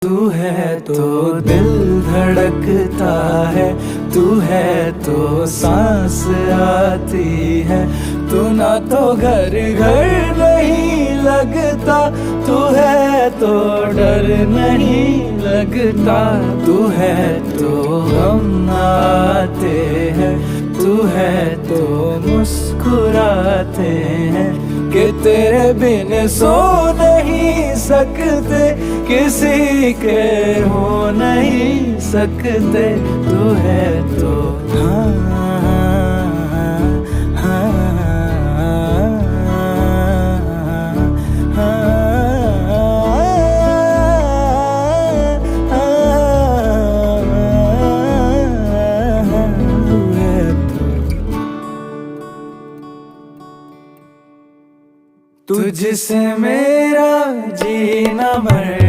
तू है तो दिल धड़कता है, तू है तो सांस आती है, तू ना तो घर घर नहीं लगता, तू है तो डर नहीं लगता, तू है तो हम आते हैं, तू है तो मुस्कुराते हैं कि तेरे बिन सो नहीं सकते, किसी के हो नहीं सकते, तू है तो हाँ हाँ तुझसे मेरा जीना मर